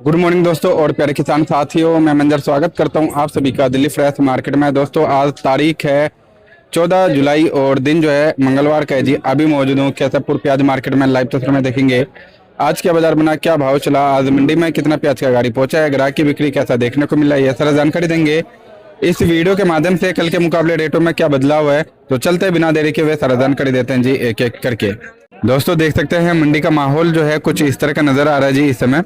Good morning दोस्तों और प्यारे किसान साथियों, मैं मंजर स्वागत करता हूं आप सभी का दिल्ली फ्रेश मार्केट में। दोस्तों आज तारीख है 14 जुलाई और दिन जो है मंगलवार का है जी। अभी मौजूद हूँ केसरपुर प्याज मार्केट में। लाइव तस्वीर में देखेंगे आज क्या बाजार बना, क्या भाव चला, आज मंडी में कितना प्याज का गाड़ी पहुंचा है, ग्राहक की बिक्री कैसा देखने को मिला है, यह सारा जानकारी देंगे इस वीडियो के माध्यम से। कल के मुकाबले रेटों में क्या बदलाव है, तो चलते बिना देरी के वे सारा जानकारी देते हैं जी एक एक करके। दोस्तों देख सकते हैं मंडी का माहौल जो है कुछ इस तरह का नजर आ रहा है जी। इस समय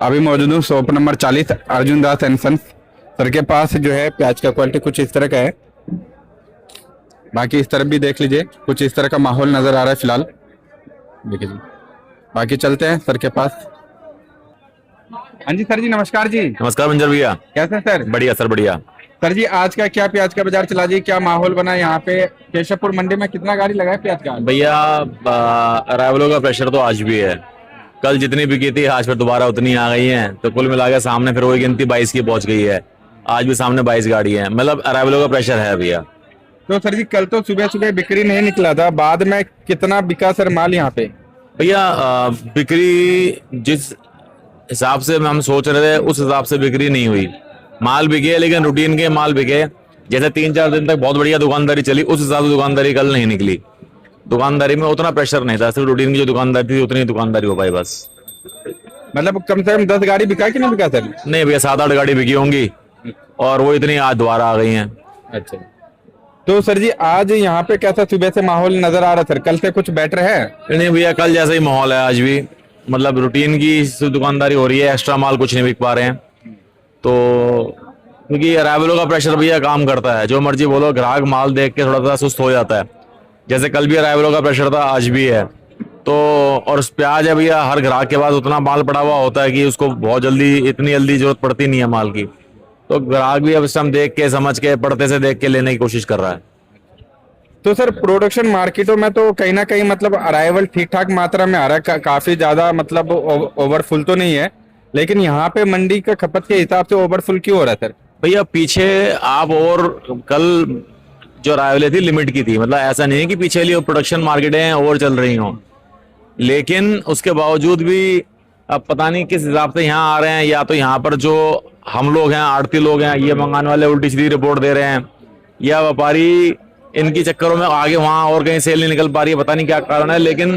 अभी मौजूद हूँ shop number 40 Arjun Das and sons sir के पास। जो है प्याज का क्वालिटी कुछ इस तरह का है, बाकी इस तरफ भी देख लीजिए कुछ इस तरह का माहौल नजर आ रहा है फिलहाल। देखिए जी, बाकी चलते हैं सर के पास। हाँ जी सर जी, नमस्कार जी। नमस्कार मंजर भैया, कैसे सर? बढ़िया सर बढ़िया। सर जी आज का क्या प्याज का बाजार चला जी, क्या माहौल बना यहाँ पे केशवपुर मंडी में, कितना गाड़ी लगा है प्याज का? भैया अराइवलों का प्रेशर तो आज भी है। कल जितनी बिकी थी आज फिर दोबारा उतनी आ गई है, तो कुल मिला के सामने फिर वही गिनती 22 की पहुंच गई है। आज भी सामने 22 गाड़ी है, मतलब अराइवलों का प्रेशर है भैया। तो सर जी कल तो सुबह सुबह बिक्री नहीं निकला था, बाद में कितना बिका सर माल यहाँ पे? भैया बिक्री जिस हिसाब से हम सोच रहे थे उस हिसाब से बिक्री नहीं हुई। माल बिके लेकिन रूटीन के माल बिके। जैसे 3-4 दिन तक बहुत बढ़िया दुकानदारी चली, उस हिसाब से दुकानदारी कल नहीं निकली। दुकानदारी में उतना प्रेशर नहीं था, सिर्फ रूटीन की जो दुकानदारी थी उतनी दुकानदारी हो पाई बस। मतलब कम से कम 10 गाड़ी बिका कि नहीं बिका सर? नहीं भैया 7-8 गाड़ी बिकी होंगी और वो इतनी आज दोबारा आ गई हैं। अच्छा, तो सर जी आज यहाँ पे कैसा सुबह से माहौल नजर आ रहा सर? कल से कुछ बेटर है? नहीं भैया कल जैसा ही माहौल है आज भी, मतलब रूटीन की दुकानदारी हो रही है, एक्स्ट्रा माल कुछ नहीं बिक पा रहे हैं। तो क्योंकि अराइवलों का प्रेशर भैया काम करता है, जो मर्जी बोलो ग्राहक माल देख के थोड़ा सा सुस्त हो जाता है। जैसे कल भी अराइवलों का प्रेशर था, आज भी है। तो और प्याज है भैया, हर ग्राहक के पास उतना माल पड़ा हुआ होता है कि उसको बहुत जल्दी इतनी जल्दी जरूरत पड़ती नहीं है माल की। तो ग्राहक भी अब इस टाइम देख के समझ के पड़ते से देख के लेने की कोशिश कर रहा है। तो सर प्रोडक्शन मार्केटों में तो कहीं ना कहीं मतलब अराइवल ठीक ठाक मात्रा में आ रहा है, काफी ज्यादा मतलब ओवरफुल तो नहीं है, लेकिन यहाँ पे मंडी का खपत के हिसाब से ओवरफुल क्यों हो रहा है सर? भैया पीछे आप और कल जो अराइवलें थी लिमिट की थी, मतलब ऐसा नहीं है कि पीछे लिए प्रोडक्शन मार्केटें और चल रही हों, लेकिन उसके बावजूद भी अब पता नहीं किस हिसाब से यहाँ आ रहे हैं। या तो यहाँ पर जो हम लोग हैं, आड़ती लोग हैं, ये मंगाने वाले उल्टी सीधी रिपोर्ट दे रहे हैं, या व्यापारी इनकी चक्करों में आगे वहां और कहीं सेल नहीं निकल पा रही है, पता नहीं क्या कारण है। लेकिन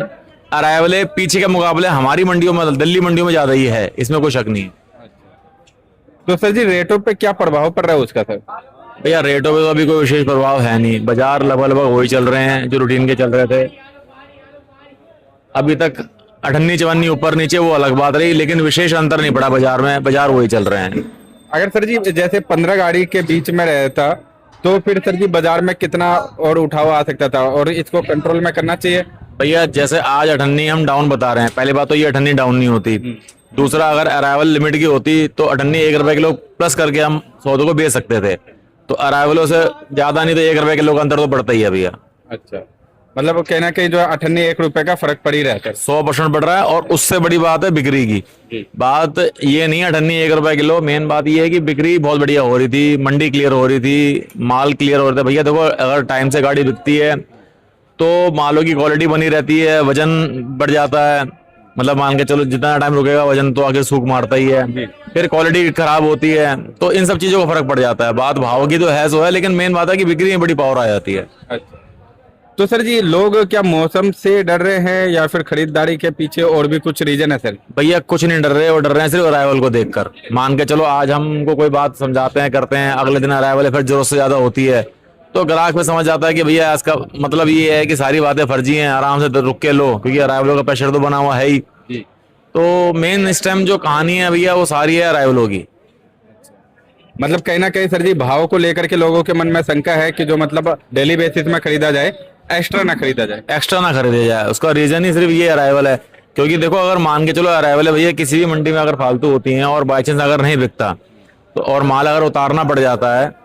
अराइवलें पीछे के मुकाबले हमारी मंडियों में, दिल्ली मंडियों में ज्यादा ही है, इसमें कोई शक नहीं है। तो सर जी रेटों पे क्या प्रभाव पड़ रहा है उसका सर? भैया रेटों पे तो अभी कोई विशेष प्रभाव है नहीं, बाजार लगभग वही चल रहे हैं जो रूटीन के चल रहे थे अभी तक। अठन्नी चवन्नी ऊपर नीचे वो अलग बात रही, लेकिन विशेष अंतर नहीं पड़ा बाजार में, बाजार वही चल रहे हैं। अगर सर जी जैसे 15 गाड़ी के बीच में रहता तो फिर सर जी बाजार में कितना और उठाव आ सकता था, और इसको कंट्रोल में करना चाहिए? भैया जैसे आज अठन्नी हम डाउन बता रहे हैं, पहली बात तो ये अठन्नी डाउन नहीं होती। दूसरा, अगर अराइवल लिमिट की होती तो अठन्नी 1 रुपए किलो प्लस करके हम सौदों को बेच सकते थे। तो अराइवलों से ज्यादा नहीं तो 1 रुपए किलो का अंतर तो पड़ता ही है भैया। अच्छा, मतलब कहना कहीं जो अठन्नी 1 रुपए का फर्क पड़ ही रहा है? 100% पड़ रहा है। और उससे बड़ी बात है बिक्री की। बात ये नहीं है अठन्नी 1 रुपए किलो, मेन बात ये है कि बिक्री बहुत बढ़िया हो रही थी, मंडी क्लियर हो रही थी, माल क्लियर हो रहा था। भैया देखो, अगर टाइम से गाड़ी बिकती है तो मालों की क्वालिटी बनी रहती है, वजन बढ़ जाता है। मतलब मान के चलो जितना टाइम रुकेगा वजन तो आगे सूख मारता ही है, फिर क्वालिटी खराब होती है, तो इन सब चीजों का फर्क पड़ जाता है। बात भाव की तो है सो है, लेकिन मेन बात है कि बिक्री में बड़ी पावर आ जाती है। तो सर जी लोग क्या मौसम से डर रहे हैं या फिर खरीदारी के पीछे और भी कुछ रीजन है सर? भैया कुछ नहीं डर रहे, वो डर रहे हैं सिर्फ अराइवल को देखकर। मान के चलो आज हमको कोई बात समझाते हैं करते हैं, अगले दिन अराइवल है फिर जरूरत से ज्यादा होती है, तो ग्राहक में समझ जाता है कि भैया इसका मतलब ये है कि सारी बातें फर्जी हैं, आराम से रुक के लो, क्योंकि अराइवलों का प्रेशर तो बना हुआ है ही। तो मेन इस टाइम जो कहानी है भैया वो सारी है अराइवलों की। मतलब कहीं ना कहीं सर जी भाव को लेकर के लोगों के मन में शंका है कि जो मतलब डेली बेसिस में खरीदा जाए, एक्स्ट्रा ना खरीदा जाए। एक्स्ट्रा ना खरीदे जाए, उसका रीजन ही सिर्फ ये अराइवल है। क्योंकि देखो, अगर मान के चलो अराइवल है भैया, किसी भी मंडी में अगर फालतू होती हैं और बाई चांस अगर नहीं बिकता तो और माल अगर उतारना पड़ जाता है,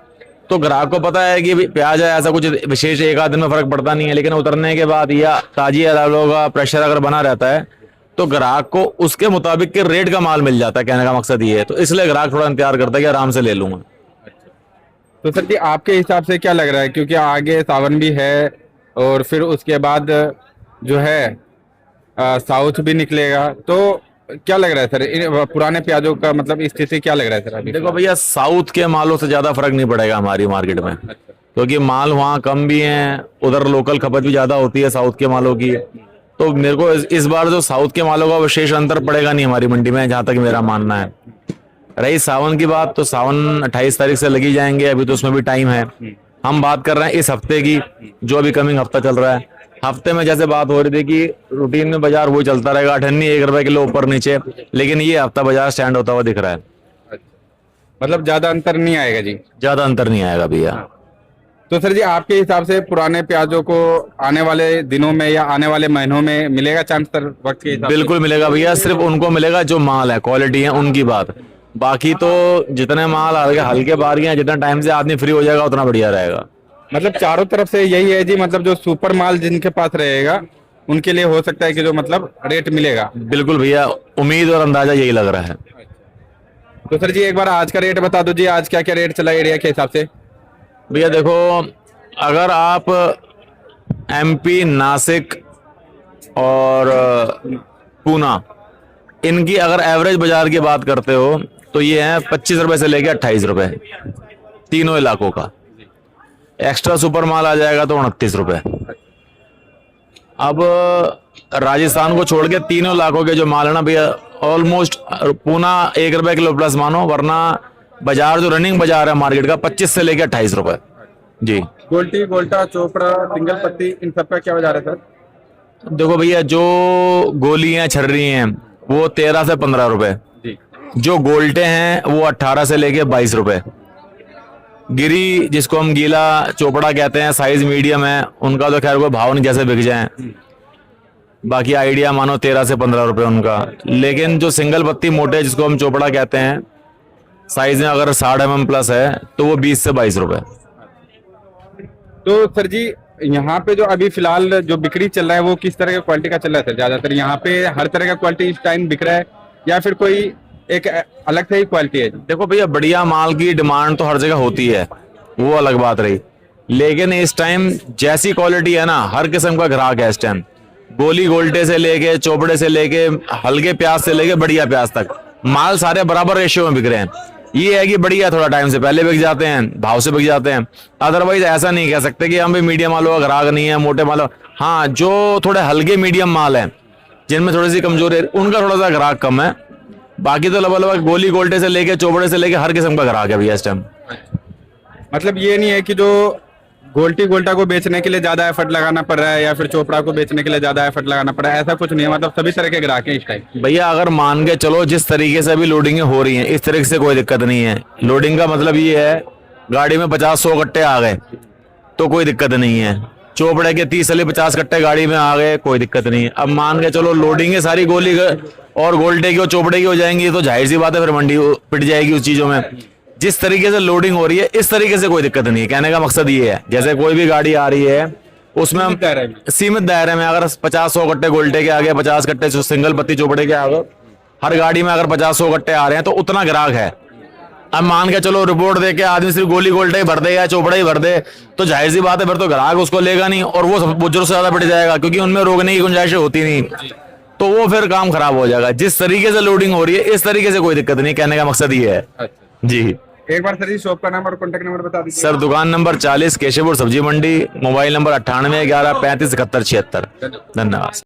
तो ग्राहक को पता है कि प्याज है, ऐसा कुछ विशेष 1 आध दिन में फर्क पड़ता नहीं है। लेकिन उतरने के बाद या ताजी अराइवलों का प्रेशर अगर बना रहता है तो ग्राहक को उसके मुताबिक के रेट का माल मिल जाता है। कहने का मकसद ये है, तो इसलिए ग्राहक थोड़ा इंतजार करता है कि आराम से ले लूंगा। तो सर जी आपके हिसाब से क्या लग रहा है, क्योंकि आगे सावन भी है और फिर उसके बाद जो है साउथ भी निकलेगा, तो क्या लग रहा है सर पुराने प्याजों का मतलब स्थिति क्या लग रहा है सर अभी? देखो भैया, साउथ के मालों से ज्यादा फर्क नहीं पड़ेगा हमारी मार्केट में, क्योंकि माल वहाँ कम भी हैं, उधर लोकल खपत भी ज्यादा होती है साउथ के मालों की। तो मेरे को इस बार जो साउथ के मालों का विशेष अंतर पड़ेगा नहीं हमारी मंडी में, जहां तक मेरा मानना है। रही सावन की बात, तो सावन 28 तारीख से लगी जाएंगे, अभी तो उसमें भी टाइम है। हम बात कर रहे हैं इस हफ्ते की, जो अभी कमिंग हफ्ता चल रहा है। हफ्ते में जैसे बात हो रही थी कि रूटीन में बाजार वही चलता रहेगा, अठन्नी 1 रुपए किलो ऊपर नीचे, लेकिन ये हफ्ता बाजार स्टैंड होता हुआ दिख रहा है। मतलब ज्यादा अंतर नहीं आएगा जी? ज्यादा अंतर नहीं आएगा भैया। तो सर जी आपके हिसाब से पुराने प्याजों को आने वाले दिनों में या आने वाले महीनों में मिलेगा चांस सर वक्त के हिसाब से? बिल्कुल मिलेगा भैया, सिर्फ उनको मिलेगा जो माल है, क्वालिटी है उनकी बात। बाकी तो जितने माल हल्के बाहरी हैं, जितना टाइम से आदमी फ्री हो जाएगा उतना बढ़िया रहेगा। मतलब चारों तरफ से यही है जी, मतलब जो सुपर माल जिनके पास रहेगा उनके लिए हो सकता है कि जो मतलब रेट मिलेगा। बिल्कुल भैया, उम्मीद और अंदाजा यही लग रहा है। तो सर जी एक बार आज का रेट बता दो जी, आज क्या क्या रेट चला एरिया के हिसाब से? भैया देखो, अगर आप एमपी, नासिक और पूना, इनकी अगर एवरेज बाजार की बात करते हो तो ये है 25 रुपए से लेके 28 रुपए, तीनों इलाकों का। एक्स्ट्रा सुपर माल आ जाएगा तो 29 रुपए। अब राजस्थान को छोड़ के तीनों इलाकों के जो माल है ना भैया, ऑलमोस्ट पूना 1 रुपए किलो प्लस मानो, वरना बाजार जो रनिंग बाजार है मार्केट का 25 से लेके 28 रुपए जी। गोल्टी, गोल्टा, चोपड़ा, सिंगल पत्ती, इन सब का क्या बाजार है सर? देखो भैया, जो गोली हैं, छर्री हैं, वो 13 से 15 रुपए। जो गोल्टे हैं वो 18 से लेके 22 रुपए। गिरी, जिसको हम गीला चोपड़ा कहते हैं, साइज मीडियम है, उनका तो खैर कोई भाव नहीं, जैसे बिक जाए। बाकी आइडिया मानो 13 से 15 रुपए उनका। लेकिन जो सिंगल पत्ती मोटे, जिसको हम चोपड़ा कहते हैं, साइज में अगर 60 mm प्लस है तो वो 20 से 22 रुपए। तो सर जी यहाँ पे जो अभी फिलहाल जो बिक्री चल रहा है वो किस तरह की क्वालिटी का चल रहा है सर? ज्यादातर यहाँ पे हर तरह का क्वालिटी इस टाइम बिक रहा है या फिर कोई एक अलग से ही क्वालिटी है? देखो भैया, बढ़िया माल की डिमांड तो हर जगह होती है, वो अलग बात रही। लेकिन इस टाइम जैसी क्वालिटी है ना, हर किस्म का ग्राहक है इस टाइम। गोली गोल्टे से लेके, चोपड़े से लेके, हल्के प्याज से लेके बढ़िया प्याज तक, माल सारे बराबर रेशियो में बिक रहे हैं। ये है कि बढ़िया थोड़ा टाइम से पहले बिक जाते हैं, भाव से बिक जाते हैं। अदरवाइज ऐसा नहीं कह सकते कि हम भी मीडियम मालों का ग्राहक नहीं है, मोटे मालों। हाँ, जो थोड़े हल्के मीडियम माल है, जिनमें थोड़ी सी कमजोरी है, उनका थोड़ा सा ग्राहक कम है। बाकी तो लगभग गोली गोल्टे से लेके, चोपड़े से लेके हर किस्म का ग्राहक है भैया इस टाइम। मतलब ये नहीं है कि जो गोल्टी गोल्टा को बेचने के लिए ज्यादा एफर्ट लगाना पड़ रहा है या फिर चोपड़ा को बेचने के लिए ज्यादा एफर्ट लगाना पड़ रहा है, ऐसा कुछ नहीं है। मतलब सभी तरह के ग्राहक हैं इस टाइम। भैया अगर मान के चलो, जिस तरीके से अभी लोडिंग हो रही हैं, इस तरीके से कोई दिक्कत नहीं है। लोडिंग का मतलब ये है, गाड़ी में 50-100 कट्टे आ गए तो कोई दिक्कत नहीं है। चोपड़े के 30 से 50 कट्टे गाड़ी में आ गए, कोई दिक्कत नहीं है। अब मान के चलो लोडिंग है सारी गोली और गोल्टे की और चोपड़े की हो जाएंगी तो जाहिर सी बात है, फिर मंडी पिट जाएगी उस चीजों में। जिस तरीके से लोडिंग हो रही है, इस तरीके से कोई दिक्कत नहीं है। कहने का मकसद ये है, जैसे कोई भी गाड़ी आ रही है उसमें हम सीमित दायरे में, अगर 50-100 कट्टे गोल्टे के आ गए, 50 कट्टे सिंगल पत्ती चोपड़े के आ गए, हर गाड़ी में अगर 50-100 कट्टे आ रहे हैं तो उतना ग्राहक है। अब मान के चलो रिपोर्ट दे के आदमी सिर्फ गोली गोल्टे ही भर दे या चोपड़ा ही भर दे, तो जाहिर सी बात है फिर तो ग्राहक उसको लेगा नहीं, और वो बुजुर्ग से ज्यादा पिट जाएगा, क्योंकि उनमें रोकने की गुंजाइश होती नहीं, तो वो फिर काम खराब हो जाएगा। जिस तरीके से लोडिंग हो रही है, इस तरीके से कोई दिक्कत नहीं। कहने का मकसद ये है जी। एक बार सर जी शॉप का नाम और कॉन्टेक्ट नंबर बता दीजिए। सर दुकान नंबर 40 केशवपुर सब्जी मंडी, मोबाइल नंबर 98 11 35 71 76। धन्यवाद।